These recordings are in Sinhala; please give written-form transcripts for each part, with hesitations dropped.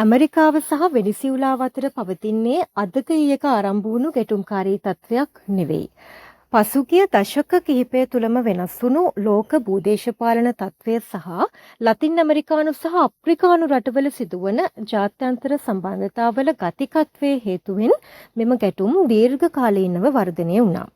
ඇමරිකාව සහ වෙනිසියුලාව අතර පවතින්නේ අදක ඊයක ආරම්භ වුණු ගැටුම්කාරී තත්ත්වයක් නෙවෙයි. පසුගිය දශක කිහිපය තුළම වෙනස් වුණු ලෝක භූදේශපාලන තත්ත්වය සහ ලතින් ඇමරිකානු සහ අප්‍රිකානු රටවල සිදුවන ජාත්‍යන්තර සම්බන්ධතාවල ගතිකත්වයේ හේතුවෙන් මෙම ගැටුම් දීර්ඝකාලීනව වර්ධනය වුණා.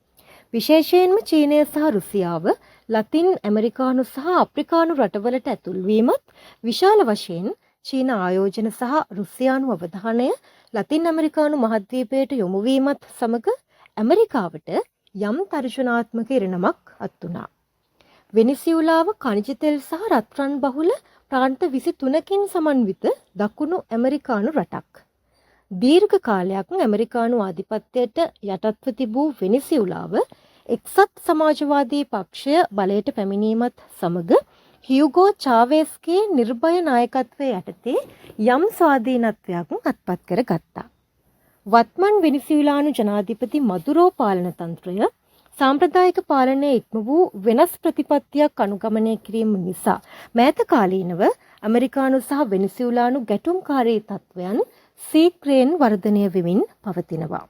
විශේෂයෙන්ම චීනය සහ රුසියාව ලතින් ඇමරිකානු සහ අප්‍රිකානු රටවලට ඇතුල්වීමත් විශාල වශයෙන් චීන ආයෝජන සහ රුසියානු අවධානය ලතින් ඇමරිකානු මහද්වීපයට යොමු වීමත් සමග ඇමරිකාවට යම් තර්ජනාත්මක ඉරණමක් අත් වුණා. වෙනිසියුලාව ඛනිජ තෙල් සහ රත්රන් බහුල ප්‍රාන්ත 23කින් සමන්විත දකුණු ඇමරිකානු රටක්. දීර්ඝ කාලයක් ඇමරිකානු ආධිපත්‍යයට යටත්ව තිබූ වෙනිසියුලාව එක්සත් සමාජවාදී පක්ෂය බලයට පැමිණීමත් සමග හියුගෝ චාවේස්ගේ නිර්භය නායකත්වයේ යටතේ යම් ස්වාධීනත්වයක් අත්පත් කරගත්තා. වත්මන් වෙනිසියුලානු ජනාධිපති මදුරෝ පාලන තන්ත්‍රය සාම්ප්‍රදායික පාලනයේ ඉක්ම වූ වෙනස් ප්‍රතිපත්තියක් අනුගමනය කිරීම නිසා මෑත කාලීනව ඇමරිකානු සහ වෙනිසියුලානු ගැටුම්කාරී තත්ත්වයන් සීක්‍රයෙන් වර්ධනය වෙමින් පවතිනවා.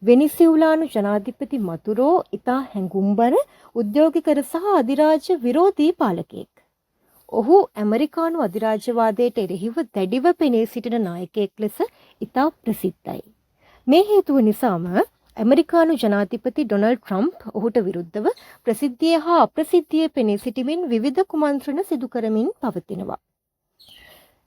වෙනිසියුලානු ජනාධිපති මදුරෝ ඉතා හැඟුම්බර උද්‍යෝගිකර සහ අධිරාජ්‍ය විරෝධී පාලකයෙක්. ඔහු ඇමරිකානු අධිරාජ්‍යවාදයට එරෙහිව දැඩිව පෙනී සිටින නායකයෙක් ලෙස ඉතා ප්‍රසිද්ධයි. මේ හේතුව නිසාම ඇමරිකානු ජනාධිපති ඩොනල්ඩ් ට්‍රම්ප් ඔහුට විරුද්ධව ප්‍රසිද්ධිය හා අප්‍රසිද්ධිය පෙනී සිටිමින් විවිධ කුමන්ත්‍රණ සිදු කරමින් පවතිනවා.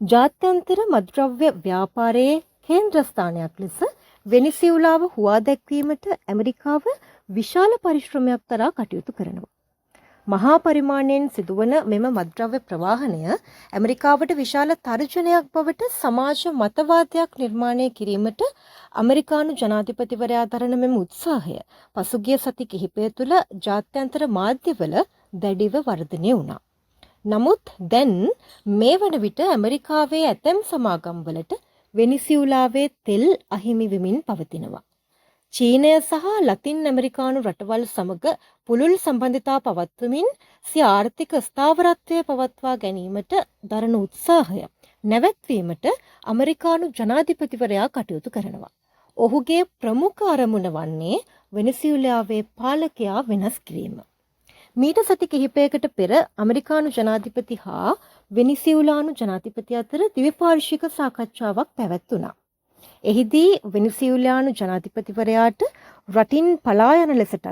ජාත්‍යන්තර මත්ද්‍රව්‍ය ව්‍යාපාරයේ කේන්ද්‍රස්ථානයක් ලෙස වෙනිසියුලාව හුවා දැක්වීමට ඇමරිකාව විශාල පරිශ්‍රමයක් දරා කටයුතු කරනවා. මහා පරිමාණයෙන් සිදුවන මෙම මත්ද්‍රව්‍ය ප්‍රවාහනය ඇමරිකාවට විශාල තර්ජනයක් බවට සමාජ මතවාදයක් නිර්මාණය කිරීමට ඇමරිකානු ජනාධිපතිවරයා දරන මෙම උත්සාහය පසුගිය සති කිහිපය තුළ ජාත්‍යන්තර මාධ්‍යවල දැඩිව වර්ධනය වුණා. නමුත් දැන් මේ වන විට ඇමරිකාවේ ඇතැම් සමාගම්වලට වෙනිසියුලාවේ තෙල් අහිමි වෙමින් පවතිනවා. චීනය සහ ලතින් ඇමරිකානු රටවල් සමග පුළුල් සම්බන්ධතා පවත්වමින් සිය ආර්ථික ස්ථාවරත්වය පවත්වා ගැනීමට දරන උත්සාහය නැවැත්වීමට ඇමරිකානු ජනාධිපතිවරයා කටයුතු කරනවා. ඔහුගේ ප්‍රමුඛ අරමුණ වන්නේ වෙනිසියුලාවේ පාලකයා වෙනස් කිරීම. මීට සති කිහිපයකට පෙර ඇමරිකානු ජනාධිපති හා වෙනිසියුලානු ජනාධිපති අතර ද්විපාර්ශ්වික සාකච්ඡාවක් පැවැත්වුණා. එහිදී වෙනිසියුලානු ජනාධිපතිවරයාට රටින් පලා යන ලෙසටත්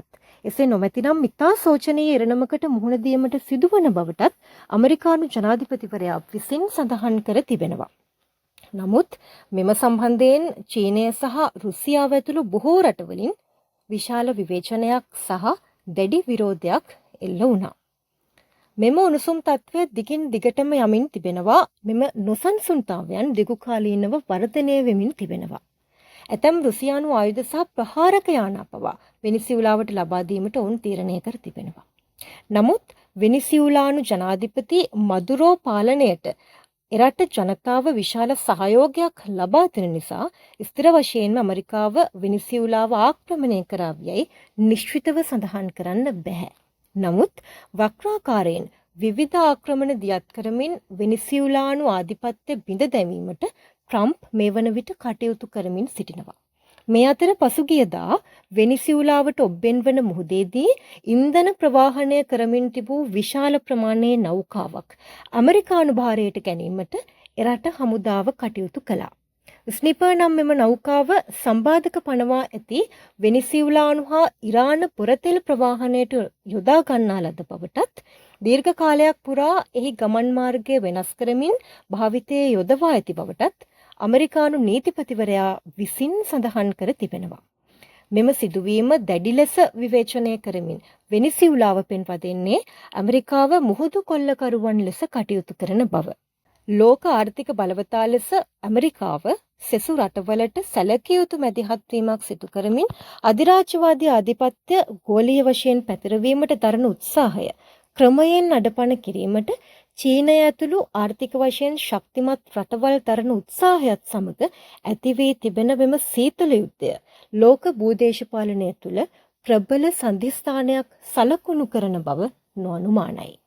එසේ නොමැතිනම් ඉතා සෝචනීය ඉරණමකට මුහුණ දීමට සිදුවන බවටත් ඇමරිකානු ජනාධිපතිවරයා විසින් සඳහන් කර තිබෙනවා. නමුත් මෙම සම්බන්ධයෙන් චීනය සහ රුසියාව ඇතුළු බොහෝ රටවලින් විශාල විවේචනයක් සහ දැඩි විරෝධයක් එල්ල වුණා. මෙම උණුසුම් තත්ත්වය දිගින් දිගටම යමින් තිබෙනවා. මෙම නොසන්සුන්තාවයන් දිගුකාලීනව වර්ධනය වෙමින් තිබෙනවා. ඇතැම් රුසියානු ආයුධ සහ ප්‍රහාරක යාන පවා වෙනිසියුලාවට ලබා දීමට ඔවුන් තීරණය කර තිබෙනවා. නමුත් වෙනිසියුලානු ජනාධිපති මදුරෝ පාලනයට එරට ජනතාව විශාල සහයෝගයක් ලබා දෙන නිසා ස්ථිර වශයෙන්ම ඇමරිකාව වෙනිසියුලාව ආක්‍රමණය කරාවියයි නිශ්චිතව සඳහන් කරන්න බැහැ. නමුත් වක්‍රාකාරයෙන් විවිධ ආක්‍රමණ දියත් කරමින් වෙනිසියුලානු ආධිපත්‍ය බිඳ දැමීමට ට්‍රම්ප් මේ වන විට කටයුතු කරමින් සිටිනවා. මේ අතර පසුගියදා වෙනිසියුලාවට ඔබ්බෙන්වන මුහුදේදී ඉන්ධන ප්‍රවාහනය කරමින් තිබූ විශාල ප්‍රමාණයේ නෞකාවක් ඇමරිකානු භාරයට ගැනීමට එරට හමුදාව කටයුතු කළා. ස්නිපර් නම් මෙම නෞකාව සම්බාධක පනවා ඇති වෙනිසියුලානු හා ඉරාන පොරතෙල් ප්‍රවාහනයට යොදා ගන්නා ලද බවටත් දීර්ඝ කාලයක් පුරා එහි ගමන් මාර්ගය වෙනස් කරමින් භාවිතයේ යොදවා ඇති බවටත් ඇමරිකානු නීතිපතිවරයා විසින් සඳහන් කර තිබෙනවා. මෙම සිදුවීම දැඩි ලෙස විවේචනය කරමින් වෙනිසියුලාව පෙන්වා දෙන්නේ ඇමරිකාව මුහුදු කොල්ලකරුවන් ලෙස කටයුතු කරන බව. ලෝක ආර්ථික බලවතා ලෙස ඇමරිකාව සෙසු රටවලට සැලකිය යුතු මැදිහත්වීමක් සිදු කරමින් අධිරාජ්‍යවාදී ආධිපත්‍ය ගෝලීය වශයෙන් පැතිරවීමට දරන උත්සාහය ක්‍රමයෙන් අඩපණ කිරීමට චීනය ඇතුළු ආර්ථික වශයෙන් ශක්තිමත් රටවල් දරන උත්සාහයත් සමග ඇති වී තිබෙන මෙම සීතල යුද්ධය ලෝක භූදේශපාලනය තුළ ප්‍රබල සන්ධිස්ථානයක් සලකුණු කරන බව නොඅනුමානයි.